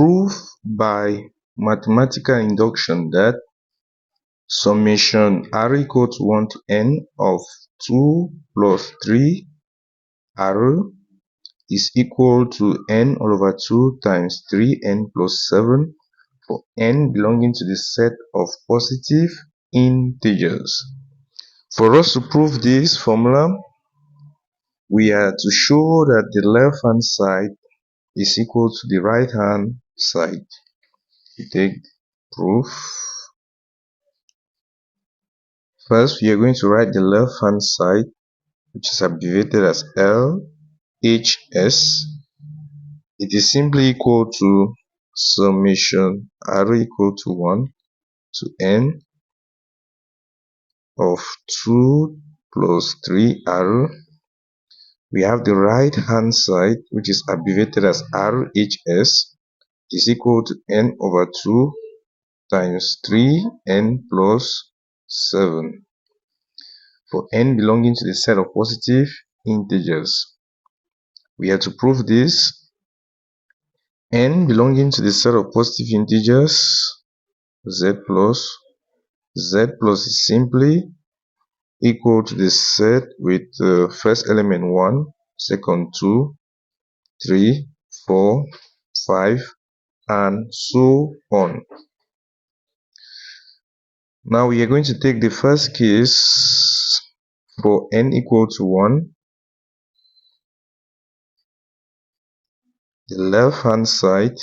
Prove by mathematical induction that summation r equal to 1 to n of 2 plus 3 r is equal to n all over 2 times 3n plus 7 for n belonging to the set of positive integers. For us to prove this formula, we are to show that the left hand side is equal to the right hand side. We take proof. First, we are going to write the left hand side, which is abbreviated as LHS. It is simply equal to summation r equal to 1 to n of 2 plus 3r. We have the right hand side, which is abbreviated as RHS, is equal to n over 2 times 3n plus 7 for n belonging to the set of positive integers. We have to prove this. N belonging to the set of positive integers, z plus is simply equal to the set with first element 1, second 2, 3, 4, 5, and so on. Now we are going to take the first case for n equal to 1. The left hand side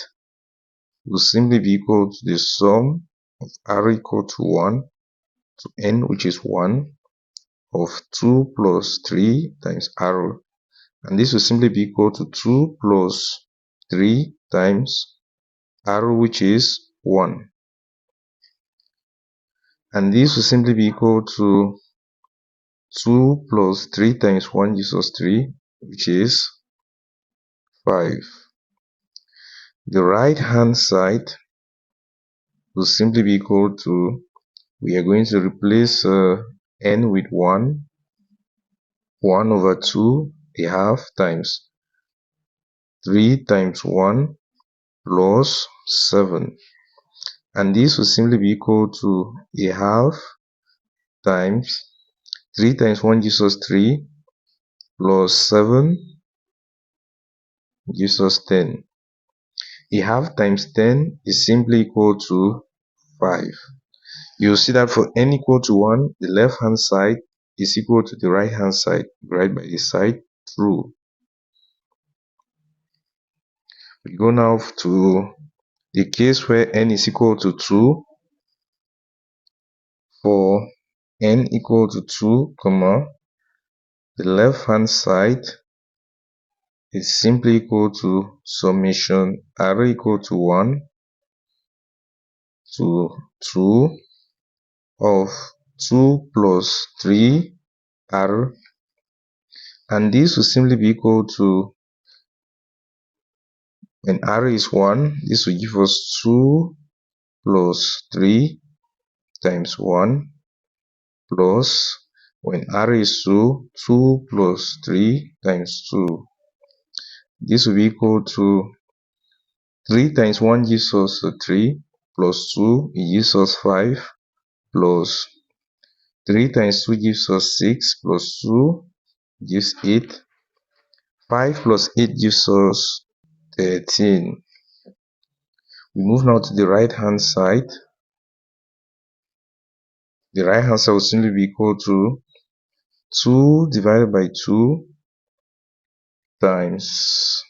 will simply be equal to the sum of r equal to 1 to n, which is 1, of 2 plus 3 times r, and this will simply be equal to 2 plus 3 times r, which is 1, and this will simply be equal to 2 plus 3 times 1 gives us 3, which is 5. The right hand side will simply be equal to, we are going to replace n with 1 over 2 a half times 3 times 1 plus 7, and this will simply be equal to a half times 3 times 1 gives us 3 plus 7 gives us 10. A half times 10 is simply equal to 5. You'll see that for n equal to 1, the left hand side is equal to the right hand side. Write by the side true. We go now to the case where n is equal to 2. For n equal to 2, the left hand side is simply equal to summation r equal to 1 to 2 of 2 plus 3r, and this will simply be equal to, when r is 1, this will give us 2 plus 3 times 1 plus, when r is 2, 2 plus 3 times 2. This will be equal to 3 times 1 gives us 3 plus 2, it gives us 5 plus 3 times 2 gives us 6 plus 2 gives 8. 5 plus 8 gives us 13. We move now to the right hand side. The right hand side will simply be equal to 2 divided by 2 times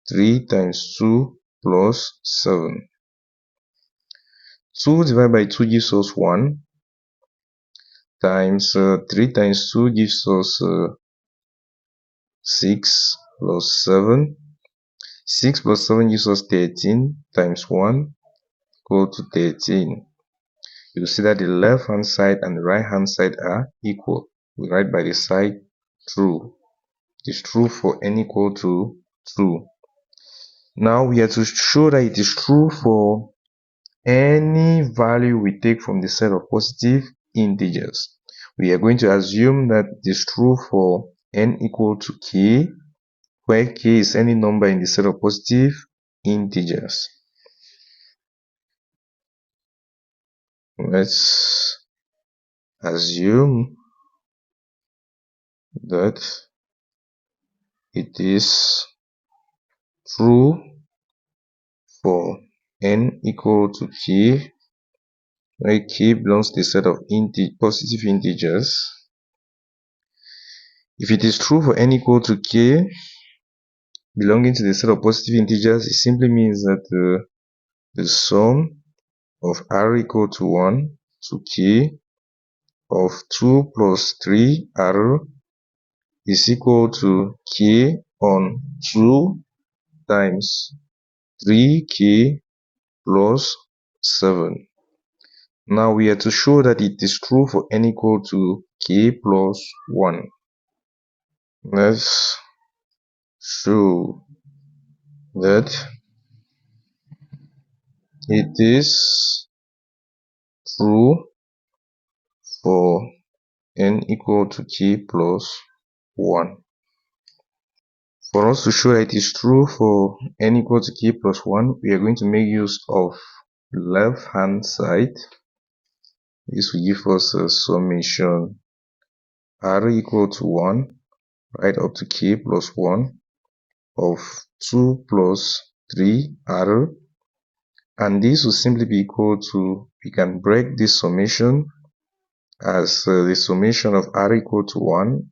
3 times 2 plus 7. 2 divided by 2 gives us 1 times 3 times 2 gives us 6 plus 7. 6 plus 7 gives us 13 times 1 equal to 13. You see that the left hand side and the right hand side are equal. We write by the side true. It is true for n equal to 2. Now we have to show that it is true for any value we take from the set of positive integers. We are going to assume that it is true for n equal to k, where k is any number in the set of positive integers. Let's assume that it is true for n equal to k, where k belongs to the set of positive integers. If it is true for n equal to k belonging to the set of positive integers, it simply means that the sum of r equal to 1 to k of 2 plus 3r is equal to k on 2 times 3k plus 7. Now we are to show that it is true for n equal to k plus 1. Let's show that it is true for n equal to k plus 1. For us to show that it is true for n equal to k plus 1, we are going to make use of the left hand side. This will give us a summation r equal to 1 right up to k plus 1 of 2 plus 3r, and this will simply be equal to, we can break this summation as the summation of r equal to 1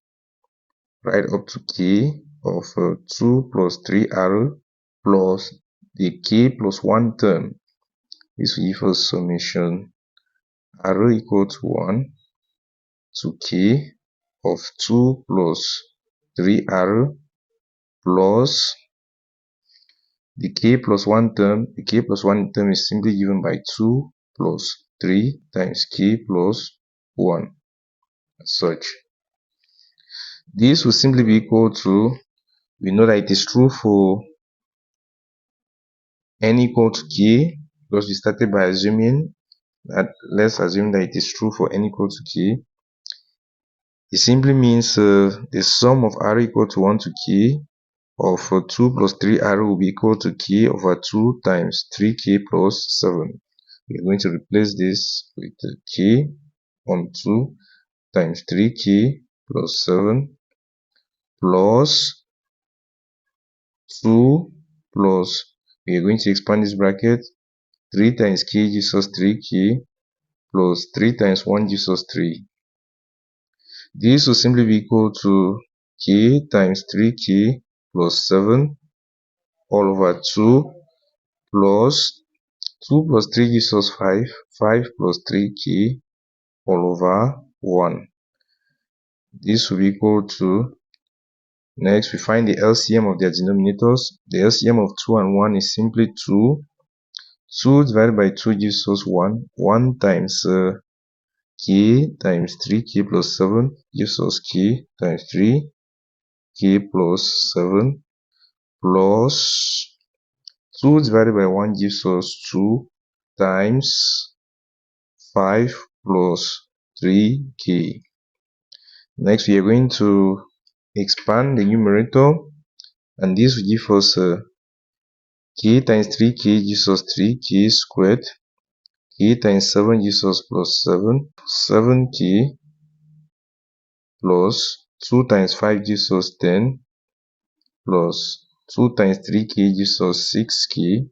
right up to k of 2 plus 3r plus the k plus 1 term. This will give us summation r equal to 1 to k of 2 plus 3r plus the k plus 1 term. The k plus 1 term is simply given by 2 plus 3 times k plus 1 as such. This will simply be equal to, we know that it is true for n equal to k because we started by assuming that. Let's assume that it is true for n equal to k. It simply means the sum of r equal to 1 to k of 2 plus 3r will be equal to k over 2 times 3k plus 7. We are going to replace this with k on 2 times 3k plus 7 plus 2 plus, we are going to expand this bracket, 3 times k gives us 3k plus 3 times 1 gives us 3. This will simply be equal to k times 3k plus 7 all over 2 plus 2 plus 3 gives us 5, 5 plus 3k all over 1. This will be equal to, next we find the LCM of their denominators. The LCM of 2 and 1 is simply 2. 2 divided by 2 gives us 1. 1 times k times 3k plus 7 gives us k times 3k plus 7 plus 2 divided by 1 gives us 2 times 5 plus 3k. Next we are going to expand the numerator, and this will give us k times 3k gives us 3k squared. K times 7 gives us plus 7. 7k plus 2 times 5 gives us 10 plus 2 times 3k gives us 6k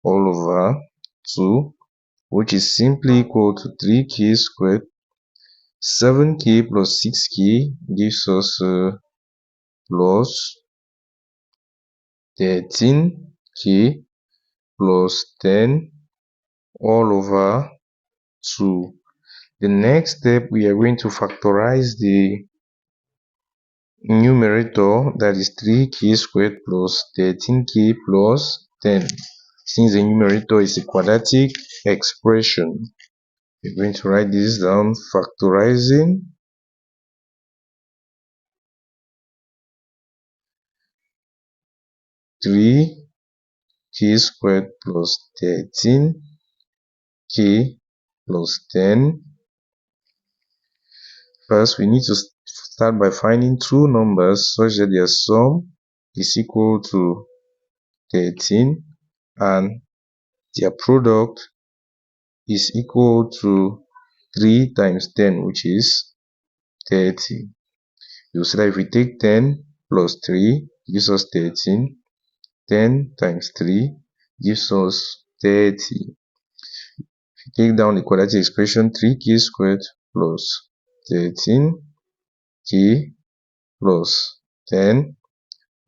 all over 2, which is simply equal to 3k squared. 7k plus 6k gives us plus 13k plus 10 all over 2. The next step, we are going to factorize the numerator, that is 3k squared plus 13k plus 10. Since the numerator is a quadratic expression, we're going to write this down, factorizing 3k squared plus 13k plus 10. First, we need to start by finding two numbers such that their sum is equal to 13 and their product is equal to 3 times 10, which is 30. You see that if we take 10 plus 3 gives us 13. 10 times 3 gives us 30. If you take down the quadratic expression, 3k squared plus 13k plus 10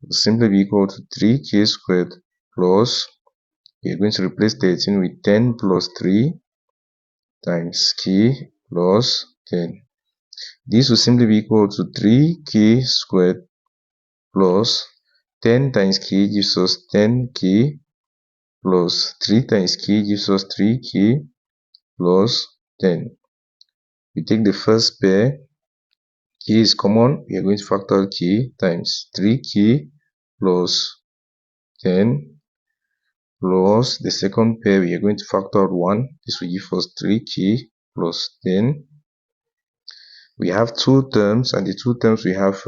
will simply be equal to 3k squared plus, we are going to replace 13 with 10 plus 3 times k plus 10. This will simply be equal to 3k squared plus 10 times k gives us 10k plus 3 times k gives us 3k plus 10. We take the first pair, k is common, we are going to factor k times 3k plus 10 plus the second pair, we are going to factor out 1. This will give us 3k plus 10. We have two terms, and the two terms we have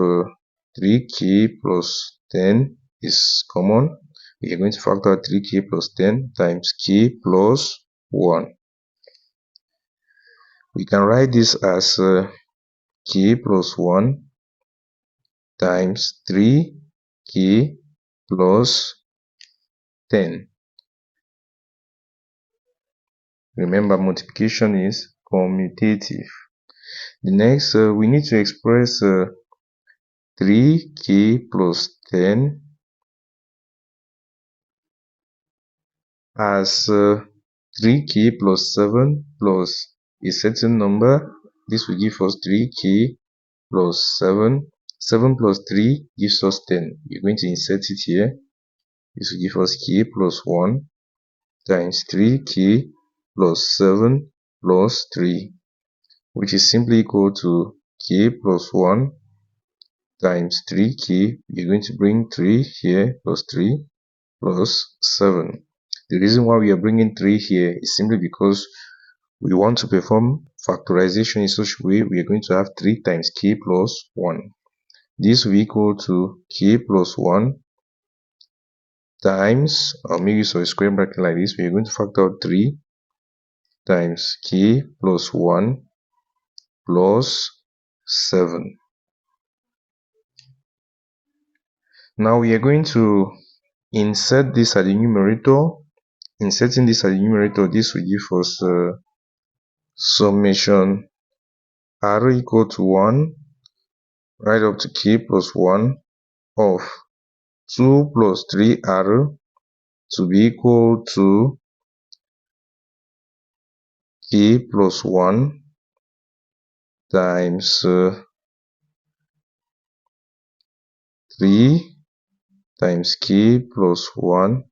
3k plus 10 is common. We are going to factor 3k plus 10 times k plus 1. We can write this as k plus 1 times 3k plus 10. Remember, multiplication is commutative. The next, we need to express 3k plus 10 as 3k plus 7 plus a certain number. This will give us 3k plus 7. 7 plus 3 gives us 10. We're going to insert it here. This will give us k plus 1 times 3k plus 7 plus 3, which is simply equal to k plus 1 times 3k. We're going to bring 3 here plus 3 plus 7. The reason why we are bringing 3 here is simply because we want to perform factorization in such a way we are going to have 3 times k plus 1. This will be equal to k plus 1 times, or maybe use a square bracket like this, we are going to factor out 3 times k plus 1 plus 7. Now we are going to insert this at the numerator. Inserting this at the numerator, this will give us summation r equal to 1 right up to k plus 1 of 2 plus 3r to be equal to k plus 1 times 3 times k plus 1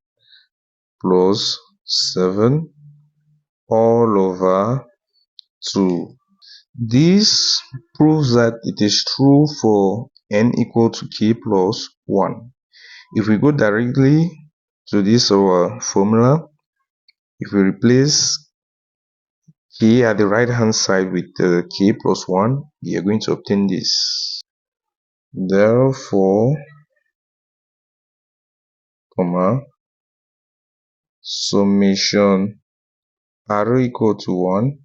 plus 7 all over 2. This proves that it is true for n equal to k plus 1. If we go directly to this our formula, if we replace k at the right hand side with k plus 1, we are going to obtain this. Therefore, summation r equal to 1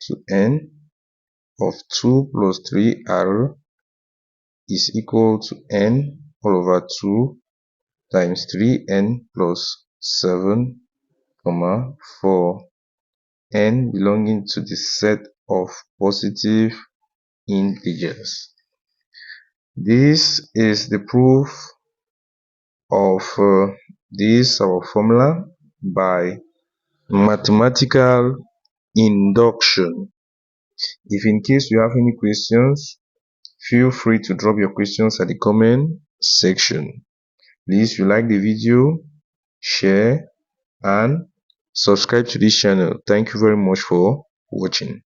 to n of 2 plus 3r is equal to n all over 2 times 3n plus 7, 4, n belonging to the set of positive integers. This is the proof of this our formula by mathematical induction. If in case you have any questions, feel free to drop your questions at the comment section. Please, if you like the video, share and subscribe to this channel. Thank you very much for watching.